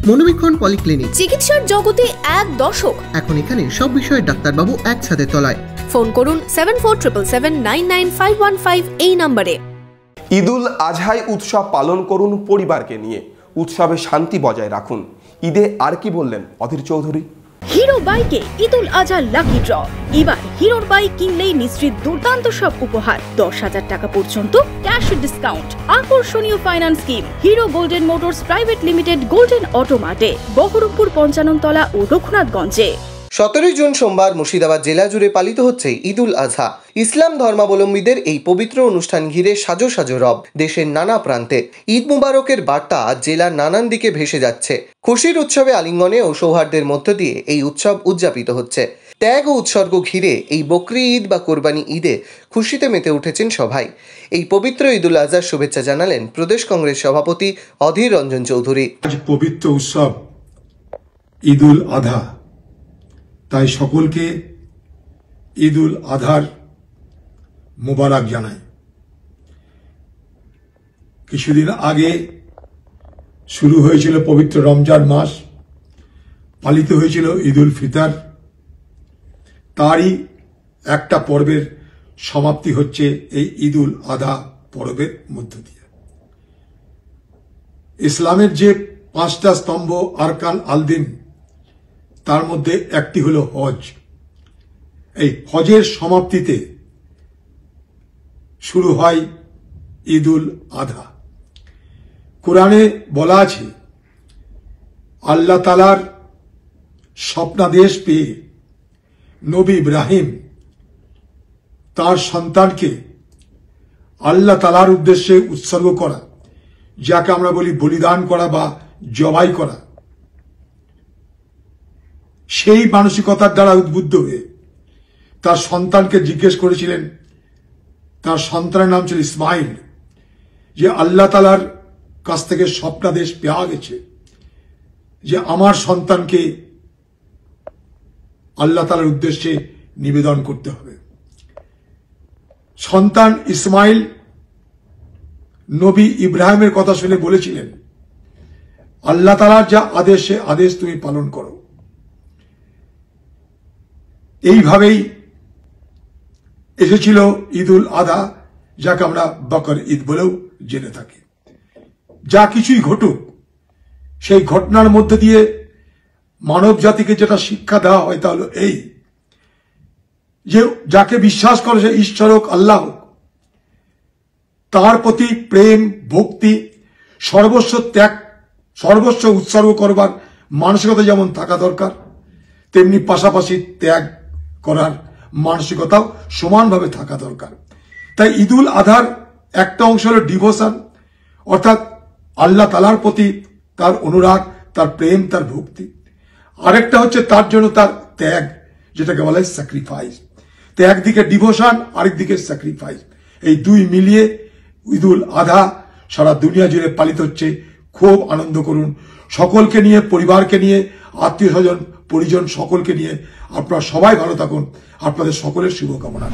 মনোবীক্ষণ polyclinic, চিকিৎসার জগতে এক দশক। এখন এখানে সব বিষয়ে ডাক্তারবাবু একসাথে তলায়। ফোন করুন 7477999515 এই নম্বরে। ঈদুল আজহায় উৎসব পালন করুন পরিবারকে নিয়ে, উৎসবে শান্তি বজায় রাখুন। ঈদে আর কি বললেন অধীর চৌধুরী? হিরো বাইকে ঈদুল আজহা লাকি ড্র। এবার হিরোর বাইক কিনলেই নিশ্চিত দুর্দান্ত সব উপহার, 10,000 টাকা পর্যন্ত ক্যাশ ডিসকাউন্ট, আকর্ষণীয় finance scheme. Hero Golden Motors private limited, Golden অটোমার্টে, বহরমপুর 55 তলা ও রঘুনাথগঞ্জে। 17 জুন সোমবার মুর্শিদাবাদ জেলা জুড়ে পালিত হচ্ছে ঈদুল আজহা। ইসলাম ধর্মাবলম্বীদের এই পবিত্র অনুষ্ঠান ঘিরে সাজো সাজো রব দেশের নানা প্রান্তে। ঈদ মুবারকের বার্তা জেলার নানান দিকে ভেসে যাচ্ছে। খুশির উৎসবে আলিঙ্গনে ও সৌহার্দ্যের মধ্য দিয়ে এই উৎসব উদযাপিত হচ্ছে। ত্যাগ ও উৎসর্গ ঘিরে এই বকরি ঈদ বা কোরবানি ঈদে খুশিতে মেতে উঠেছেন সবাই। এই পবিত্র ঈদুল আজহার শুভেচ্ছা জানালেন প্রদেশ কংগ্রেস সভাপতি অধীর রঞ্জন চৌধুরী। আজ পবিত্র উৎসব ঈদুল আজহা, তাই সকলকে ঈদুল আজহার মোবারক জানাই। কিছুদিন আগে শুরু হয়েছিল পবিত্র রমজান মাস, পালিত হয়েছিল ঈদুল ফিতর। তারই একটা পর্বের সমাপ্তি হচ্ছে এই ঈদুল আজহা পর্বের মধ্য দিয়ে। ইসলামের যে 5টা স্তম্ভ আরকান আল-দিন, তার মধ্যে একটি হল হজ। এই হজের সমাপ্তিতে শুরু হয় ঈদুল আজহা। কোরআনে বলা আছে, আল্লাহ তাআলার স্বপ্নাদেশ পেয়ে নবী ইব্রাহিম তার সন্তানকে আল্লাহ তাআলার উদ্দেশ্যে উৎসর্গ করা, যাকে আমরা বলি বলিদান করা বা জবাই করা, সেই মানসিকতার দ্বারা উদ্বুদ্ধ হয়ে তার সন্তানকে জিজ্ঞেস করেছিলেন। তার সন্তানের নাম ছিল ইসমাইল, যে আল্লাহ তাআলার কাছ থেকে স্বপ্নাদেশ পাওয়া গেছে যে আমার সন্তানকে আল্লাহ তাআলার উদ্দেশ্যে নিবেদন করতে হবে। সন্তান ইসমাইল নবী ইব্রাহিমের কথা শুনে বলেছিলেন, আল্লাহ তাআলার যা আদেশ, সে আদেশ তুমি পালন করো। এইভাবেই এসেছিল ঈদুল আজহা, যাকে আমরা বকর ঈদ বলেও জেনে থাকি। যা কিছুই ঘটুক, সেই ঘটনার মধ্যে দিয়ে মানব জাতিকে যেটা শিক্ষা দেওয়া হয় তা হলো এই, যে যাকে বিশ্বাস করে সে ঈশ্বর হোক, আল্লাহ হোক, তার প্রতি প্রেম, ভক্তি, সর্বস্ব ত্যাগ, সর্বস্ব উৎসর্গ করবার মানসিকতা যেমন থাকা দরকার, তেমনি পাশাপাশি ত্যাগ করার মানসিকতাও সমানভাবে থাকা দরকার। তাই ঈদুল আজহার একটা অংশ হল ডিভোশন, অর্থাৎ আল্লাহ তাআলার প্রতি তার অনুরাগ, তার প্রেম, তার ভক্তি। আরেকটা হচ্ছে তার জন্য তার ত্যাগ, যেটাকে বলা হয় স্যাক্রিফাইস। তো একদিকে ডিভোশন, আরেকদিকে স্যাক্রিফাইস, এই দুই মিলিয়ে ঈদুল আজহা সারা দুনিয়া জুড়ে পালিত হচ্ছে। খুব আনন্দ করুন, সকলকে নিয়ে, পরিবারকে নিয়ে, আত্মীয় স্বজন, পরিজন সকলকে নিয়ে। আপনারা সবাই ভালো থাকুন, আপনাদের সকলের শুভকামনা।